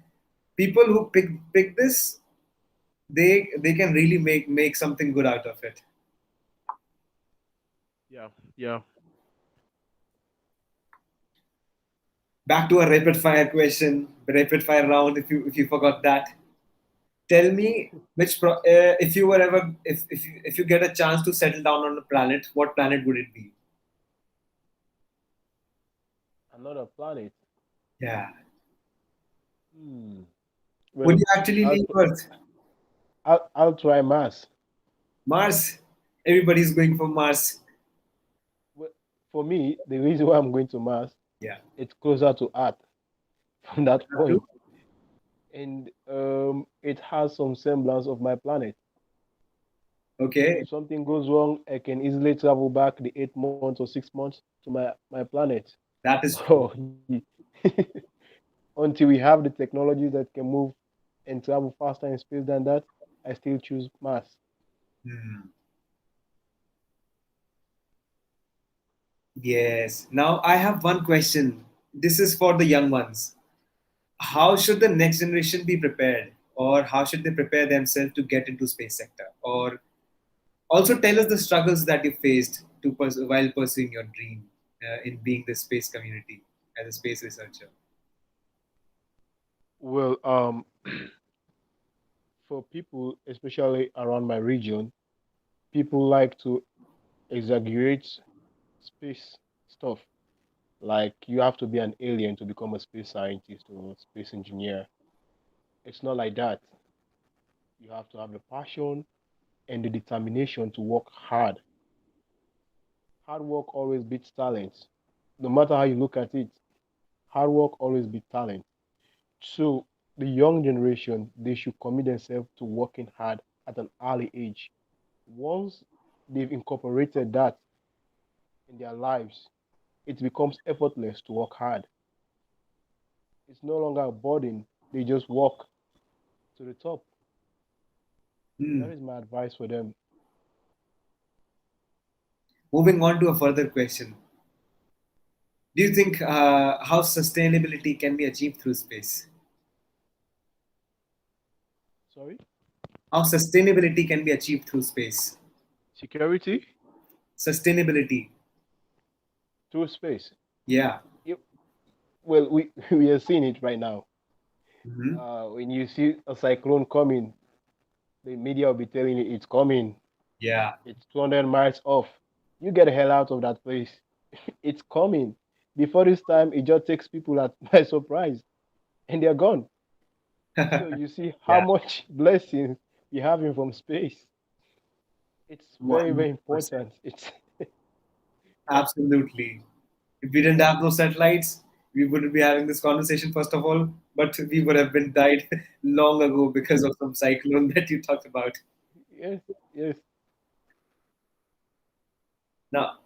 [SPEAKER 1] people who pick this, they can really make something good out of it.
[SPEAKER 2] Yeah, yeah.
[SPEAKER 1] Back to a rapid fire round. If you forgot that, tell me if you were ever if you get a chance to settle down on a planet, what planet would it be?
[SPEAKER 2] Another planet.
[SPEAKER 1] Yeah.
[SPEAKER 2] Hmm.
[SPEAKER 1] Would
[SPEAKER 2] Well,
[SPEAKER 1] you actually
[SPEAKER 2] I'll
[SPEAKER 1] leave Earth?
[SPEAKER 2] I'll try Mars.
[SPEAKER 1] Mars? Everybody's going for Mars.
[SPEAKER 2] Well, for me, the reason why I'm going to Mars,
[SPEAKER 1] Yeah.
[SPEAKER 2] it's closer to Earth from that
[SPEAKER 1] That too?
[SPEAKER 2] point, and it has some semblance of my planet. So
[SPEAKER 1] Okay.
[SPEAKER 2] if something goes wrong, I can easily travel back the 8 months or 6 months to my planet.
[SPEAKER 1] That is true.
[SPEAKER 2] Oh, until we have the technologies that can move and travel faster in space than that, I still choose Mars.
[SPEAKER 1] Hmm. Yes. Now I have one question. This is for the young ones. How should the next generation be prepared, or how should they prepare themselves to get into space sector? Or also tell us the struggles that you faced while pursuing your dream in being the space community as a space researcher.
[SPEAKER 2] Well, for people, especially around my region, people like to exaggerate space stuff. Like you have to be an alien to become a space scientist or space engineer. It's not like that. You have to have the passion and the determination to work hard. Hard work always beats talent. No matter how you look at it, hard work always beats talent. So the young generation, they should commit themselves to working hard at an early age. Once they've incorporated that in their lives, it becomes effortless to work hard. It's no longer a burden. They just walk to the top.
[SPEAKER 1] Hmm.
[SPEAKER 2] That is my advice for them.
[SPEAKER 1] Moving on to a further question. Do you think how sustainability can be achieved through space?
[SPEAKER 2] Sorry?
[SPEAKER 1] How sustainability can be achieved through space?
[SPEAKER 2] Security
[SPEAKER 1] Sustainability.
[SPEAKER 2] through space.
[SPEAKER 1] Yeah.
[SPEAKER 2] Yep. Well, we are seeing it right now.
[SPEAKER 1] Hmm.
[SPEAKER 2] When you see a cyclone coming, the media will be telling you it's coming.
[SPEAKER 1] Yeah.
[SPEAKER 2] It's 200 miles off. You get the hell out of that place. It's coming. Before this time, it just takes people by surprise, and they're gone. So you see how
[SPEAKER 1] Yeah.
[SPEAKER 2] much blessings we have in from space. It's very, very
[SPEAKER 1] 100%.
[SPEAKER 2] important. It's
[SPEAKER 1] Absolutely. If we didn't have those satellites, we wouldn't be having this conversation first of all, but we would have been died long ago because of some cyclone that you talked about.
[SPEAKER 2] Yes, yes.
[SPEAKER 1] Now,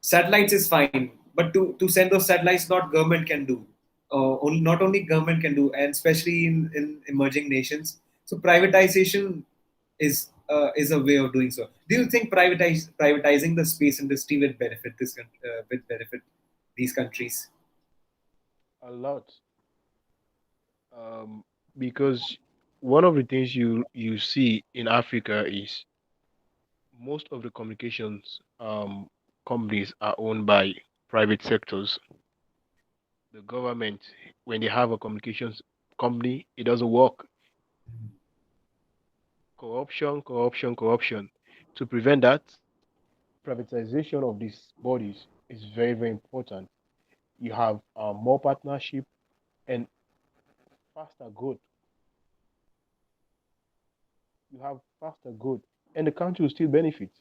[SPEAKER 1] satellites is fine, but to send those satellites, not government can do. Not only government can do, and especially in emerging nations. So privatization is a way of doing so. Do you think privatizing the space industry will benefit will benefit these countries?
[SPEAKER 2] A lot. Um, because one of the things you see in Africa is most of the communications companies are owned by private sectors. The government, when they have a communications company, it doesn't work. Corruption, corruption, corruption. To prevent that, privatization of these bodies is very, very important. You have more partnership and faster growth. You have faster growth, and the country will still benefit.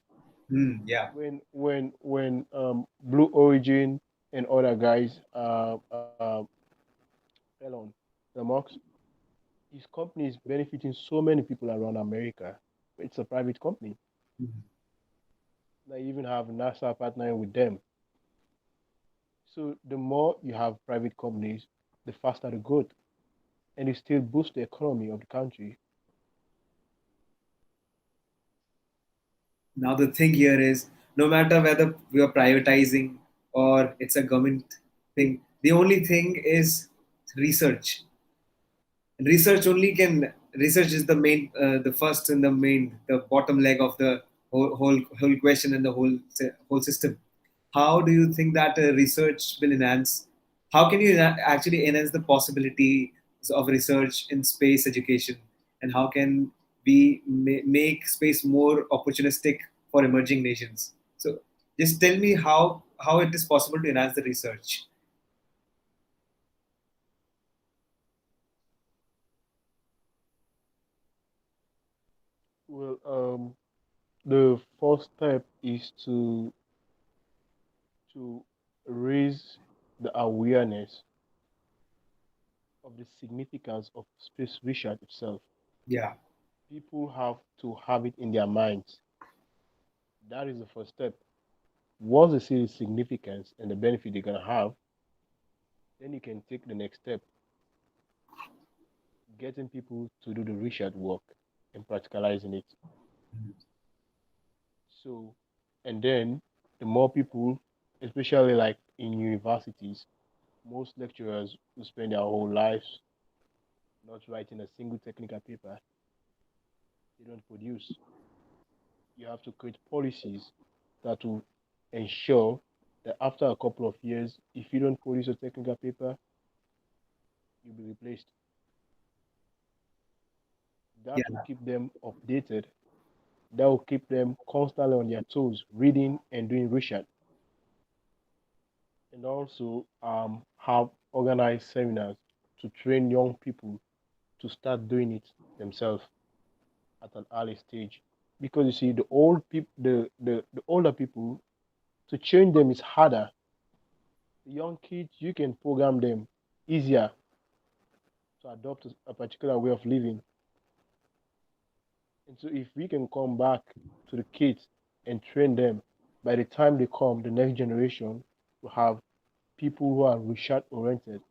[SPEAKER 1] Yeah.
[SPEAKER 2] When Blue Origin and other guys, Elon, the Marx, his company is benefiting so many people around America. It's a private company.
[SPEAKER 1] Mhm.
[SPEAKER 2] They even have NASA partnering with them. So the more you have private companies, the faster the growth, and it still boosts the economy of the country.
[SPEAKER 1] Now the thing here is, no matter whether we are privatizing or it's a government thing, the only thing is research. Research only can research is the main, the first and the main, the bottom leg of the whole question and the whole system. How do you think that research will enhance? How can you actually enhance the possibility of research in space education, and how can we make space more opportunistic for emerging nations? So just tell me how it is possible to enhance the research.
[SPEAKER 2] Well, the first step is to raise the awareness of the significance of space research itself.
[SPEAKER 1] Yeah.
[SPEAKER 2] People have to have it in their minds. That is the first step. Once they see the significance and the benefit they're gonna have, then you can take the next step, getting people to do the research work and practicalizing it. So, and then the more people, especially like in universities, most lecturers who spend their whole lives not writing a single technical paper, they don't produce. You have to create policies that will ensure that after a couple of years, if you don't produce a technical paper, you'll be replaced.
[SPEAKER 1] Yeah.
[SPEAKER 2] That will keep them updated. That will keep them constantly on their toes, reading and doing research. And also have organized seminars to train young people to start doing it themselves at an early stage. Because you see, the old people, the older people, to change them is harder. The young kids, you can program them easier to adopt a particular way of living. And so, if we can come back to the kids and train them, by the time they come, the next generation will have people who are research oriented,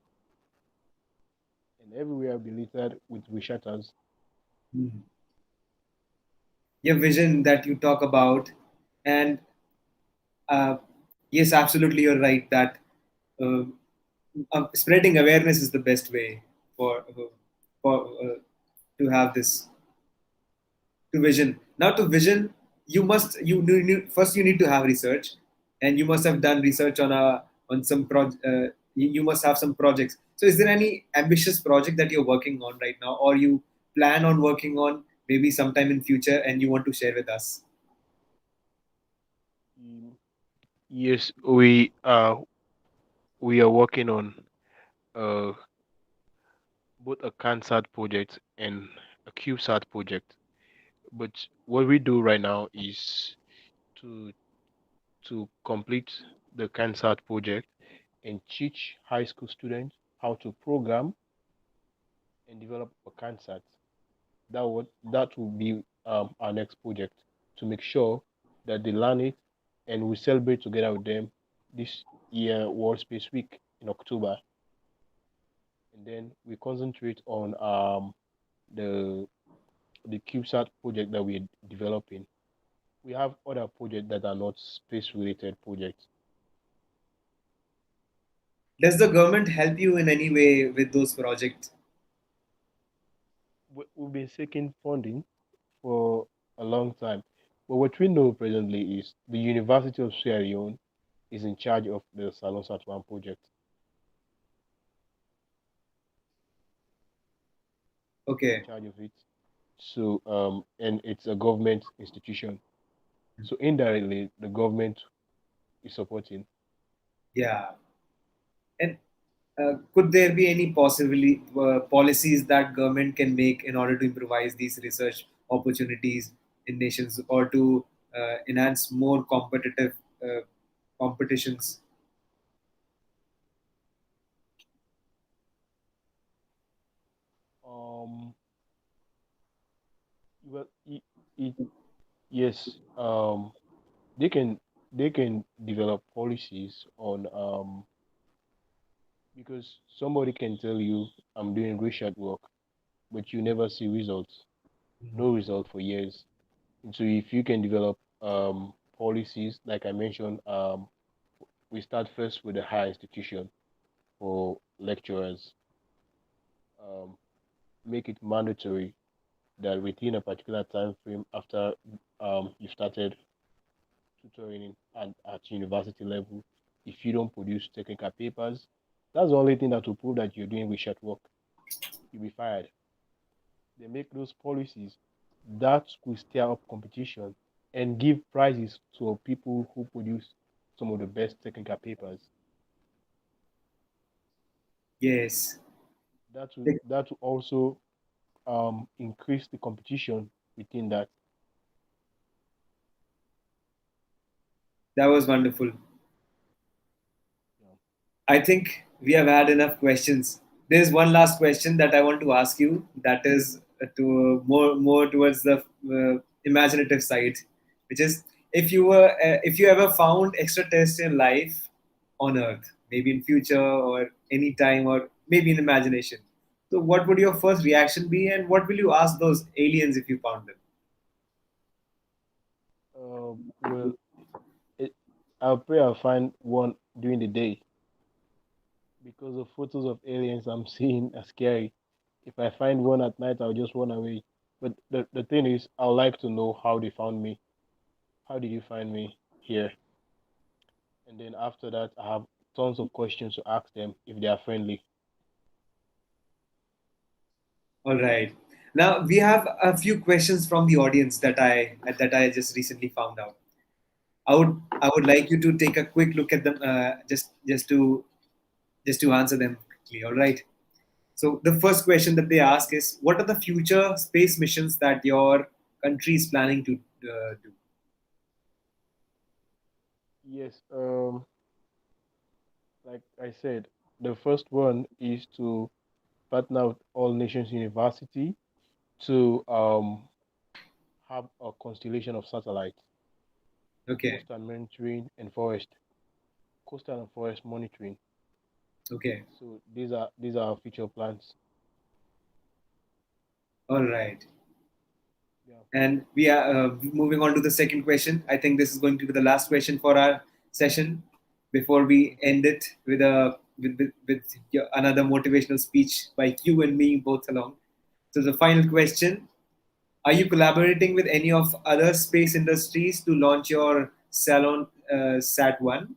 [SPEAKER 2] and everywhere will be littered with researchers.
[SPEAKER 1] Mhm. Your vision that you talk about, and uh, yes, absolutely, you're right that uh, spreading awareness is the best way for to have this to vision. Now to vision, first you need to have research, and you must have done research on some you must have some projects. So is there any ambitious project that you're working on right now, or you plan on working on maybe sometime in future, and you want to share with us?
[SPEAKER 2] Mm, yes, we are working on uh, both a CANSAT project and a CubeSat project. But what we do right now is to to complete the CANSAT project and teach high school students how to program and develop a concept. That will be our next project to make sure that they learn it and we celebrate together with them this year World Space Week in October. And then we concentrate on the the CubeSat project that we're developing. We have other projects that are not space related projects.
[SPEAKER 1] Does the government help you in any way with those projects?
[SPEAKER 2] We've been seeking funding for a long time. But what we know presently is the University of Sierra Leone is in charge of the Salon Sat 1 project, in
[SPEAKER 1] Okay.
[SPEAKER 2] charge of it. So, and it's a government institution. So indirectly, the government is supporting.
[SPEAKER 1] Yeah. And could there be any possibly policies that government can make in order to improvise these research opportunities in nations or to enhance more competitive uh, competitions?
[SPEAKER 2] Um, well, yes, they can they can develop policies on because somebody can tell you I'm doing research work, but you never see results, no result for years. And so if you can develop policies, like I mentioned, we start first with a higher institution for lecturers, um, make it mandatory that within a particular time frame after you started tutoring at university level, if you don't produce technical papers, that's the only thing that will prove that you're doing research work. You'll be fired. They make those policies that will stir up competition and give prizes to people who produce some of the best technical papers.
[SPEAKER 1] Yes.
[SPEAKER 2] That will also increase the competition within that.
[SPEAKER 1] That was wonderful.
[SPEAKER 2] You know.
[SPEAKER 1] I think we have had enough questions. There's one last question that I want to ask you. That is to more towards the imaginative side, which is if you ever found extraterrestrial life on Earth, maybe in future or any time or maybe in imagination. So, what would your first reaction be, and what will you ask those aliens if you found them?
[SPEAKER 2] Well, it, I'll pray I'll find one during the day because the photos of aliens I'm seeing are scary. If I find one at night, I'll just run away. But the thing is, I'd like to know how they found me. How did you find me here? And then after that, I have tons of questions to ask them if they are friendly.
[SPEAKER 1] All right. Now we have a few questions from the audience that I just recently found out. I would like you to take a quick look at them, just to answer them quickly. All right. So the first question that they ask is, what are the future space missions that your country is planning to do?
[SPEAKER 2] Yes, like I said, the first one is to partner with All Nations University to have a constellation of satellites for
[SPEAKER 1] Okay.
[SPEAKER 2] coastal monitoring and coastal and forest monitoring.
[SPEAKER 1] Okay.
[SPEAKER 2] So these are our future plans.
[SPEAKER 1] All right.
[SPEAKER 2] Yeah.
[SPEAKER 1] And we are moving on to the second question. I think this is going to be the last question for our session before we end it with another motivational speech by you and me both along. So the final question: are you collaborating with any of other space industries to launch your Salon Sat One?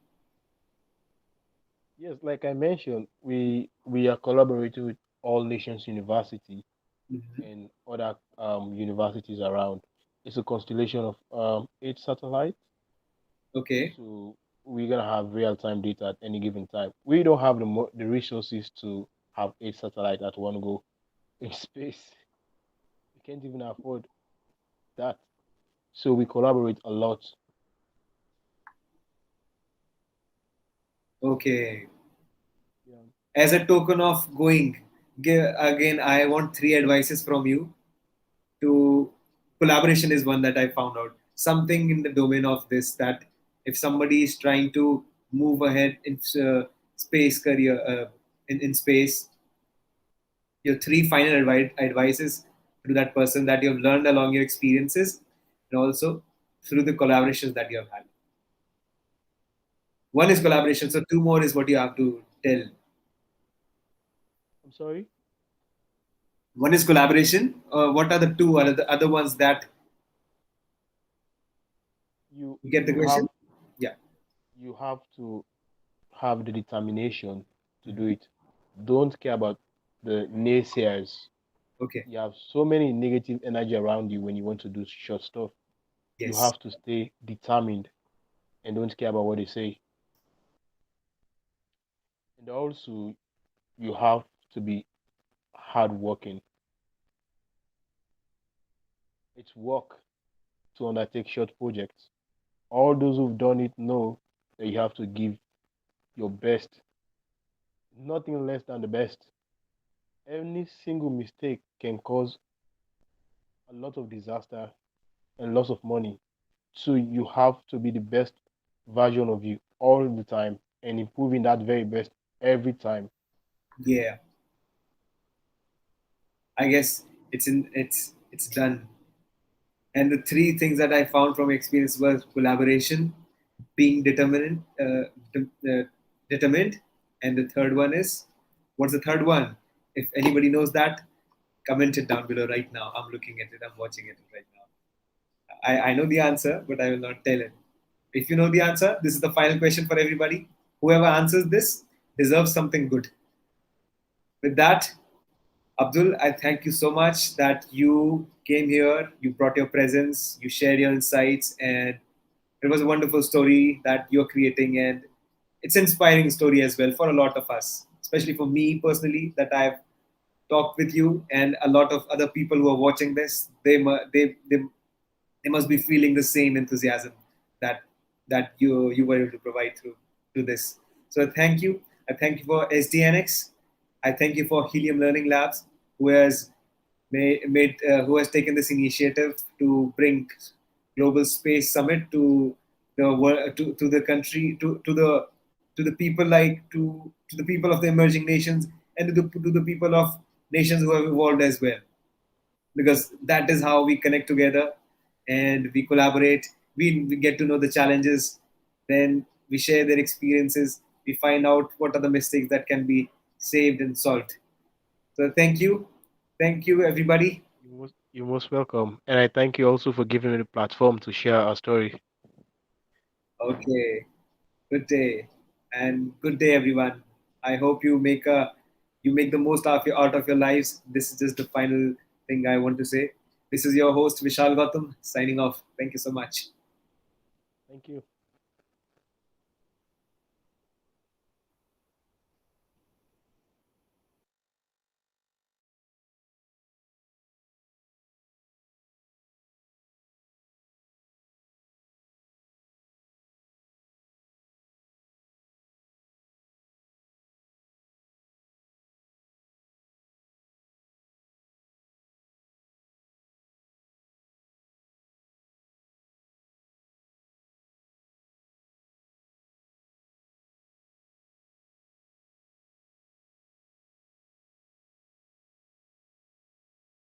[SPEAKER 2] Yes, like I mentioned, we are collaborating with All Nations University
[SPEAKER 1] Mhm.
[SPEAKER 2] and other universities around. It's a constellation of eight satellites.
[SPEAKER 1] Okay.
[SPEAKER 2] So we're gonna have real-time data at any given time. We don't have the resources to have eight satellites at one go in space. We can't even afford that. So we collaborate a lot.
[SPEAKER 1] Okay. As a token of going, again, I want three advices from you. To collaboration is one that I found out. Something in the domain of this, that if somebody is trying to move ahead in space career, in space, your three final advices to that person that you have learned along your experiences, and also through the collaborations that you have had. One is collaboration, so two more is what you have to tell.
[SPEAKER 2] I'm sorry.
[SPEAKER 1] One is collaboration. What are the two other ones that
[SPEAKER 2] You
[SPEAKER 1] you get the
[SPEAKER 2] you have
[SPEAKER 1] question? Yeah.
[SPEAKER 2] you have to have the determination to do it. Don't care about the naysayers.
[SPEAKER 1] Okay.
[SPEAKER 2] You have so many negative energy around you when you want to do short stuff. You
[SPEAKER 1] Yes.
[SPEAKER 2] have to stay determined and don't care about what they say. And also, you have to be hardworking. It's work to undertake short projects. All those who've done it know that you have to give your best, nothing less than the best. Any single mistake can cause a lot of disaster and loss of money. So you have to be the best version of you all the time and improving that very best every time.
[SPEAKER 1] Yeah. I guess it's done. And the three things that I found from experience was collaboration, being determined, and the third one is, what's the third one? If anybody knows that, comment it down below right now. I'm looking at it. I'm watching it right now. I know the answer, but I will not tell it. If you know the answer, this is the final question for everybody. Whoever answers this deserves something good. With that, Abdul, I thank you so much that you came here, you brought your presence, you shared your insights, and it was a wonderful story that you're creating. And it's an inspiring story as well for a lot of us, especially for me personally, that I've talked with you and a lot of other people who are watching this. They must be feeling the same enthusiasm that you were able to provide through this. So thank you. I thank you for SDNx. I thank you for Helium Learning Labs, who has who has taken this initiative to bring global space summit to the world, to the country, to the people, to the people of the emerging nations, and to the people of nations who have evolved as well, because that is how we connect together and we collaborate. We get to know the challenges, then we share their experiences, we find out what are the mistakes that can be saved and solved. So thank you everybody.
[SPEAKER 2] You're most welcome. And I thank you also for giving me the platform to share our story.
[SPEAKER 1] Okay, good day, and good day everyone. I hope you make the most out of your lives. This is just the final thing I want to say. This is your host Vishal Gautam signing off. Thank you so much.
[SPEAKER 2] Thank you.